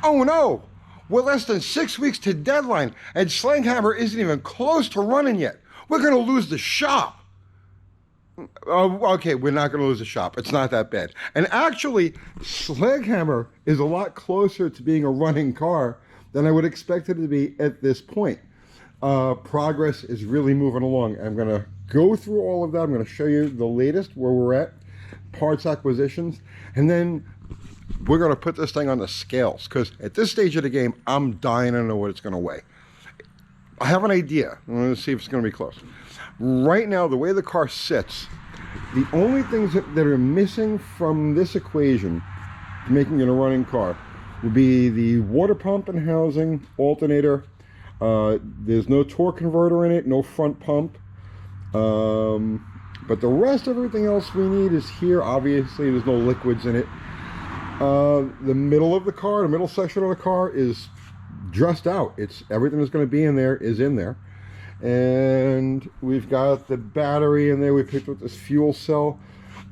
Oh no! We're less than 6 weeks to deadline, and Slanghammer isn't even close to running yet. We're gonna lose the shop. Okay, we're not gonna lose the shop. It's not that bad. And actually, Slanghammer is a lot closer to being a running car than I would expect it to be at this point. Progress is really moving along. I'm gonna go through all of that. I'm gonna show you the latest, where we're at, parts acquisitions, and then we're going to put this thing on the scales, because at this stage of the game, I'm dying to know what it's going to weigh. I have an idea. I'm going to see if it's going to be close. Right now, the way the car sits, the only things that are missing from this equation, making it a running car, would be the water pump and housing, alternator. There's no torque converter in it, no front pump. But the rest of everything else we need is here. Obviously, there's no liquids in it. The middle of the car, the middle section of the car is dressed out. It's everything that's going to be in there is in there. And we've got the battery in there. We picked up this fuel cell.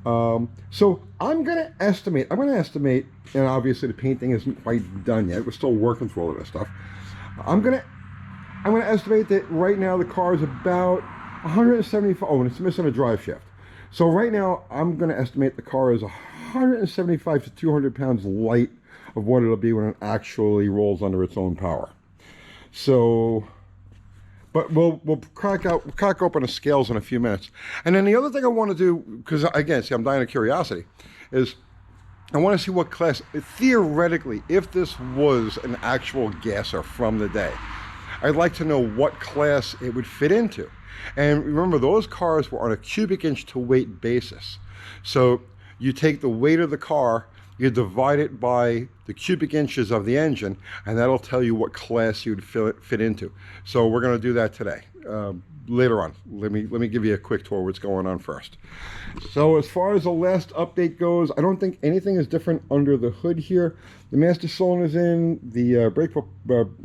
So I'm going to estimate, and obviously the painting isn't quite done yet. We're still working through all of this stuff. I'm going to estimate that right now the car is about 175. Oh, and it's missing a drive shaft. So right now I'm going to estimate the car is 175 to 200 pounds light of what it'll be when it actually rolls under its own power. So, but we'll crack open the scales in a few minutes. And then the other thing I want to do, because again, see, I'm dying of curiosity, is I want to see what class, theoretically, if this was an actual gasser from the day, I'd like to know what class it would fit into. And remember, those cars were on a cubic inch to weight basis. So you take the weight of the car, you divide it by the cubic inches of the engine, and that'll tell you what class you'd fit into. So we're going to do that today. Later on, let me give you a quick tour of what's going on first. So as far as the last update goes, I don't think anything is different under the hood here. The master cylinder's in. The brake,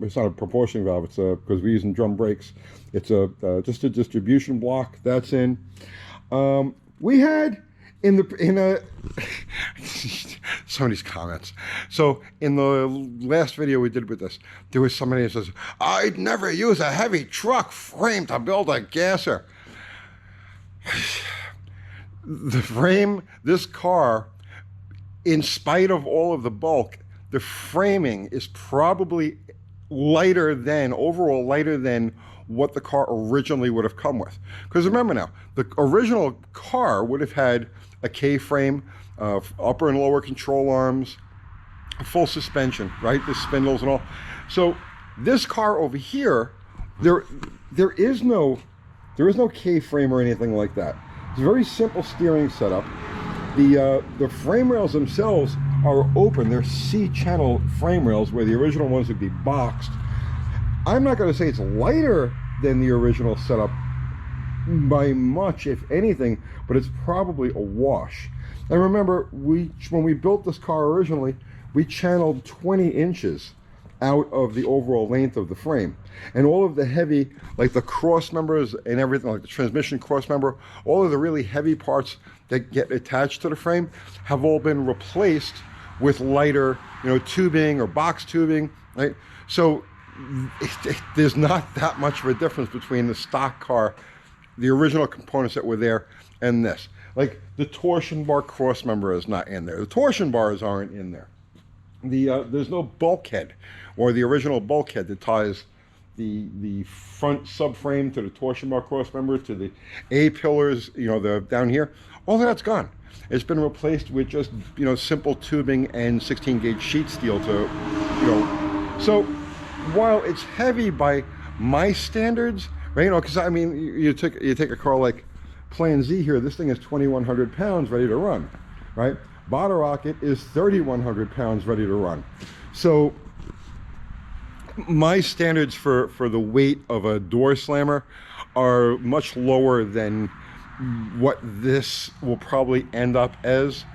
it's not a proportioning valve. It's because we're using drum brakes. It's just a distribution block. That's in. We had some of these comments. So in the last video we did with this, there was somebody that says, I'd never use a heavy truck frame to build a gasser. The frame, this car, in spite of all of the bulk, the framing is probably lighter than, overall lighter than what the car originally would have come with. Because remember now, the original car would have had a K-frame, upper and lower control arms, full suspension, right? The spindles and all. So this car over here, there is no K-frame or anything like that. It's a very simple steering setup. The frame rails themselves are open. They're C-channel frame rails, where the original ones would be boxed. I'm not going to say it's lighter than the original setup by much, if anything, but it's probably a wash. And remember, when we built this car originally, we channeled 20 inches out of the overall length of the frame. And all of the heavy, like the cross members and everything, like the transmission cross member, all of the really heavy parts that get attached to the frame have all been replaced with lighter, tubing or box tubing, right? So there's not that much of a difference between the stock car, the original components that were there, and this. Like the torsion bar cross member is not in there. The torsion bars aren't in there. There's no bulkhead, or the original bulkhead that ties the front subframe to the torsion bar cross member to the A pillars, the down here. All of that's gone. It's been replaced with just simple tubing and 16 gauge sheet steel to So while it's heavy by my standards, right? Because I mean, you take a car like Plan Z here. This thing is 2,100 pounds ready to run, right? Bottle Rocket is 3,100 pounds ready to run. So my standards for the weight of a door slammer are much lower than what this will probably end up as.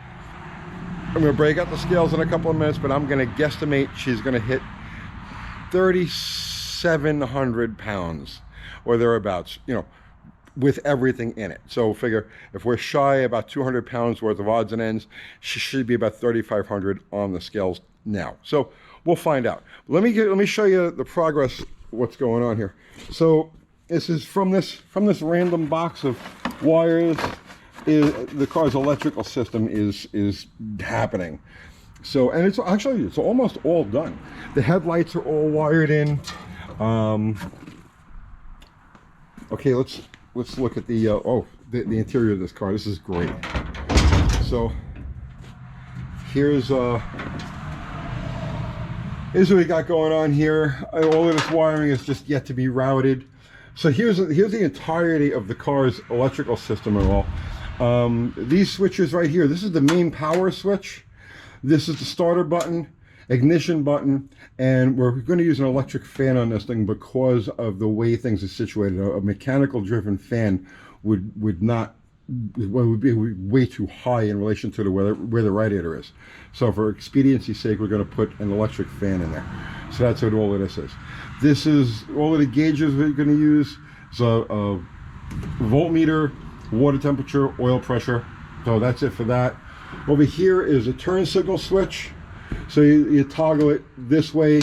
I'm going to break out the scales in a couple of minutes, but I'm going to guesstimate she's going to hit 3,700 pounds or thereabouts, with everything in it. So figure if we're shy about 200 pounds worth of odds and ends, she should be about 3,500 on the scales now. So we'll find out. Let me show you the progress, what's going on here. So this is from this random box of wires. The car's electrical system is happening. So, and it's almost all done. The headlights are all wired in. Okay, let's look at the the interior of this car. This is great. So here's what we got going on here. All of this wiring is just yet to be routed. So here's the entirety of the car's electrical system and all. These switches right here, this is the main power switch. This is the starter button, ignition button, and we're going to use an electric fan on this thing because of the way things are situated. A mechanical driven fan would be way too high in relation to where the radiator is. So for expediency's sake, we're going to put an electric fan in there. So that's what all of this is. This is all of the gauges we're going to use. So a voltmeter, water temperature, oil pressure. So that's it for that. Over here is a turn signal switch. So you toggle it this way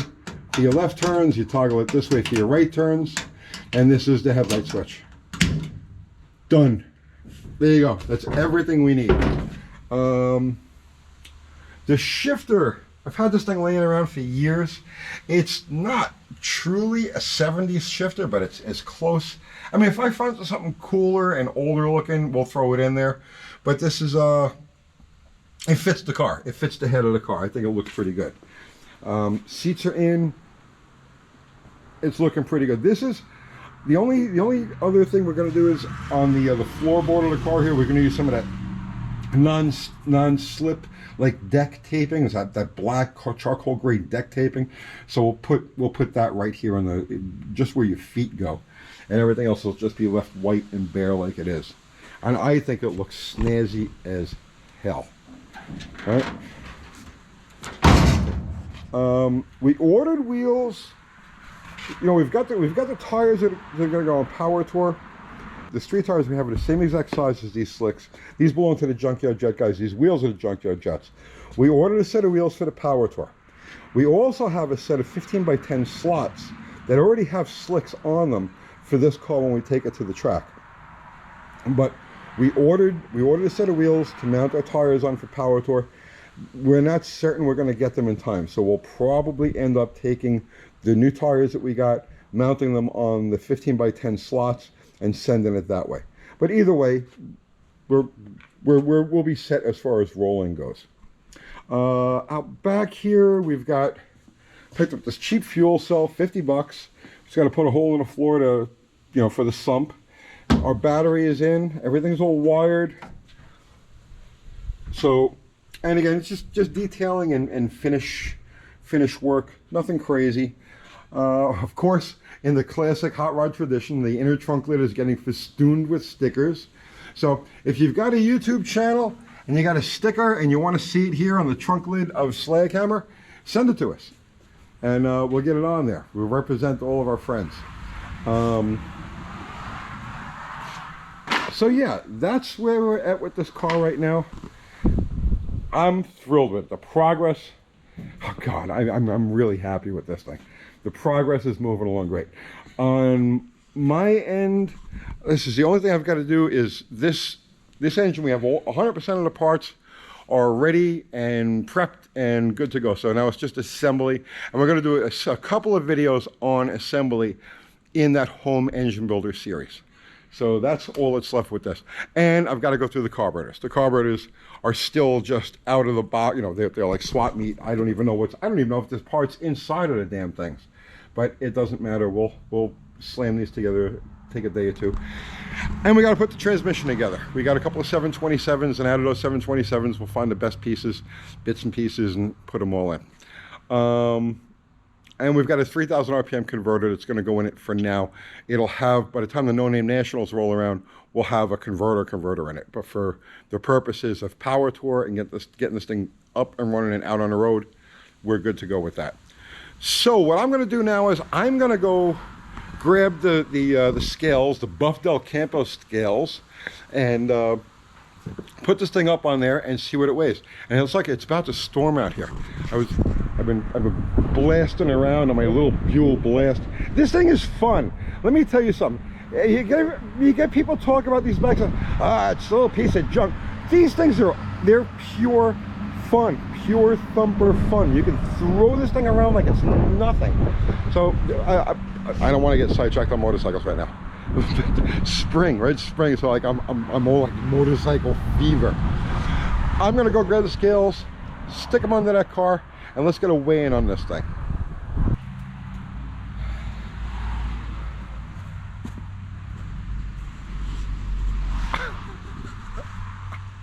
for your left turns, you toggle it this way for your right turns, and this is the headlight switch. Done. There you go. That's everything we need. The shifter, I've had this thing laying around for years. It's not truly a 70s shifter, but it's close. I mean, if I find something cooler and older looking, we'll throw it in there. But this is it fits the car. It fits the head of the car. I think it looks pretty good. Seats are in. It's looking pretty good. This is the only other thing we're going to do is on the floorboard of the car here. We're going to use some of that non-slip like deck taping. Is that black charcoal gray deck taping? So we'll put that right here on the just where your feet go, and everything else will just be left white and bare like it is. And I think it looks snazzy as hell. All right. We ordered wheels. You know, we've got the tires that are going to go on Power Tour. The street tires we have are the same exact size as these slicks. These belong to the Junkyard Jet guys. These wheels are the Junkyard Jets. We ordered a set of wheels for the Power Tour. We also have a set of 15x10 slots that already have slicks on them for this car when we take it to the track. But we ordered a set of wheels to mount our tires on for Power Tour. We're not certain we're going to get them in time, so we'll probably end up taking the new tires that we got, mounting them on the 15x10 slots, and sending it that way. But either way, we'll be set as far as rolling goes. Out back here, picked up this cheap fuel cell, 50 bucks. Just got to put a hole in the floor to, for the sump. Our battery is in. Everything's all wired. So, and again, it's just detailing and finish work. Nothing crazy. Of course, in the classic hot rod tradition, the inner trunk lid is getting festooned with stickers. So if you've got a YouTube channel and you got a sticker and you want to see it here on the trunk lid of Slaghammer, send it to us. And we'll get it on there. We'll represent all of our friends. So yeah, that's where we're at with this car right now. I'm thrilled with it. The progress. Oh God, I'm really happy with this thing. The progress is moving along great. On my end, this is the only thing I've got to do is this engine. We have 100% of the parts are ready and prepped and good to go. So now it's just assembly, and we're going to do a couple of videos on assembly in that home engine builder series. So that's all that's left with this. And I've got to go through the carburetors. The carburetors are still just out of the box. They're like swap meet. I don't even know if there's parts inside of the damn things. But it doesn't matter. We'll slam these together, take a day or two. And we got to put the transmission together. We got a couple of 727s, and out of those 727s, we'll find the best pieces, bits and pieces, and put them all in. And we've got a 3,000 RPM converter that's going to go in it for now. It'll have, by the time the No Name Nationals roll around, we'll have a converter in it. But for the purposes of Power Tour and getting this thing up and running and out on the road, we're good to go with that. So what I'm going to do now is I'm going to go grab the scales, the Buff Del Campo scales, and put this thing up on there and see what it weighs. And it looks like it's about to storm out here. been blasting around on my little Buell Blast. This thing is fun. Let me tell you something. You get people talk about these bikes, it's still a piece of junk. These things they're pure fun, pure thumper fun. You can throw this thing around like it's nothing. So I don't want to get sidetracked on motorcycles right now. Spring, right? Spring, so like I'm all like motorcycle fever. I'm gonna go grab the scales, stick them under that car, and let's get a weigh-in on this thing.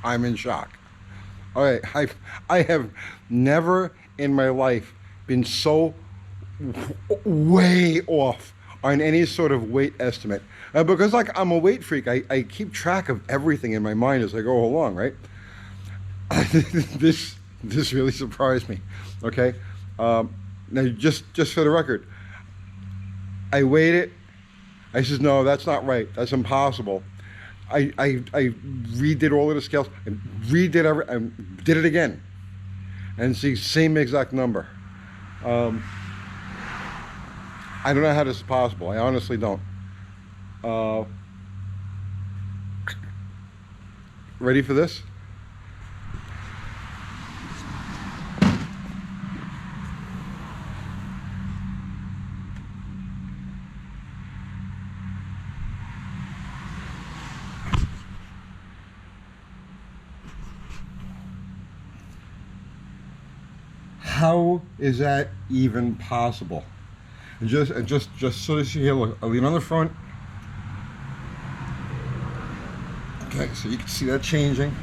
I'm in shock. All right, I have never in my life been so way off on any sort of weight estimate. Because like I'm a weight freak, I keep track of everything in my mind as I go along, right? This really surprised me. Okay, now just for the record, I weighed it. I says, no, that's not right. That's impossible. I redid all of the scales and did it again, and see same exact number. I don't know how this is possible. I honestly don't. Ready for this? How is that even possible? And just so you see here, look, I lean on the front. Okay, so you can see that changing.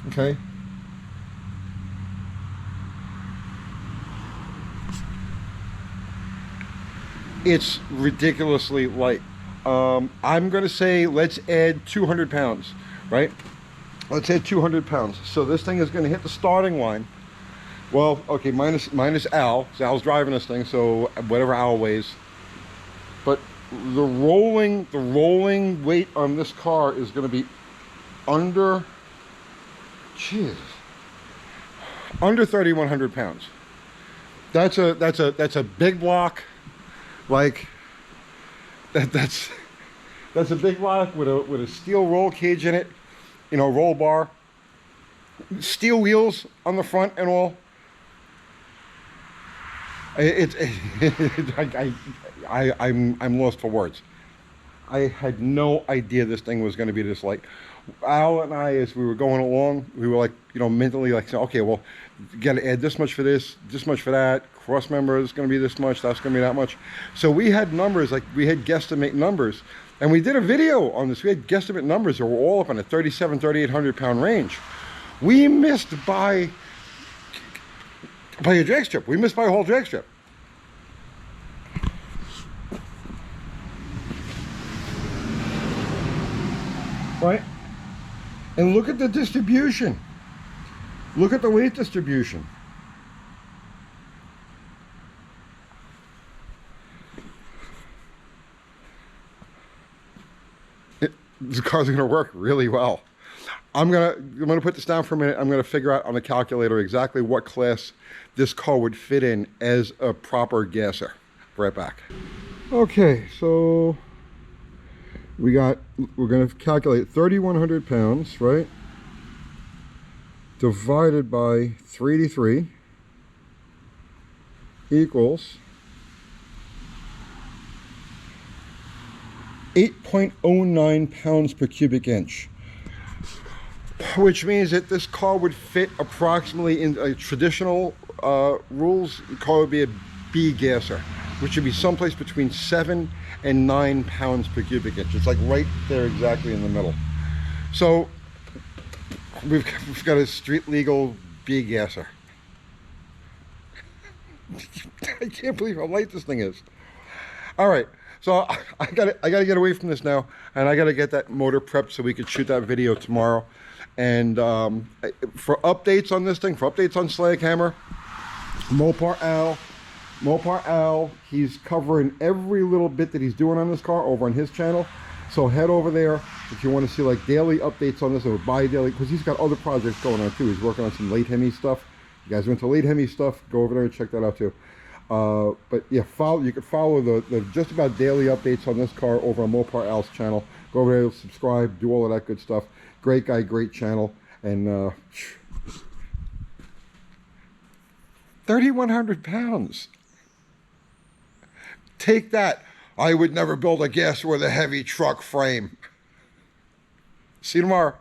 Okay. It's ridiculously light. I'm gonna say let's add 200 pounds, right? Let's add 200 pounds. So this thing is gonna hit the starting line. Well, okay, minus Al. So Al's driving this thing, so whatever Al weighs. But the rolling weight on this car is gonna be under 3,100 pounds. That's a big block. Like that's a big block with a steel roll cage in it, you know, roll bar, steel wheels on the front and all. I'm lost for words. I had no idea this thing was going to be this light. Al and I, as we were going along, we were like, you know, mentally like, okay, well, you got to add this much for this much for that. Cross member is going to be this much. That's going to be that much. So we had numbers, like we had guesstimate numbers, and we did a video on this. We had guesstimate numbers that were all up in a 3,800 pound range. We missed by a drag strip. We missed by a whole drag strip. Right? And look at the distribution. Look at the weight distribution. This car's gonna work really well. I'm gonna put this down for a minute. I'm gonna figure out on the calculator exactly what class this car would fit in as a proper gasser. Right back. Okay, so we're gonna calculate 3,100 pounds, right? Divided by 383 equals 8.09 pounds per cubic inch, which means that this car would fit approximately in a traditional rules. The car would be a B gasser, which would be someplace between 7 and 9 pounds per cubic inch. It's like right there exactly in the middle. So we've got a street legal B gasser. I can't believe how light this thing is. All right, so I gotta get away from this now, and I gotta get that motor prepped so we could shoot that video tomorrow. And for updates on this thing, for updates on Slaghammer, Mopar Al, he's covering every little bit that he's doing on this car over on his channel. So head over there if you want to see like daily updates on this, or buy daily, because he's got other projects going on too. He's working on some late Hemi stuff. You guys are into late Hemi stuff, go over there and check that out too. But yeah, you can follow the just about daily updates on this car over on Mopar Al's channel. Go over there, subscribe, do all of that good stuff. Great guy, great channel, and 3,100 pounds. Take that. I would never build a gasser with a heavy truck frame. See you tomorrow.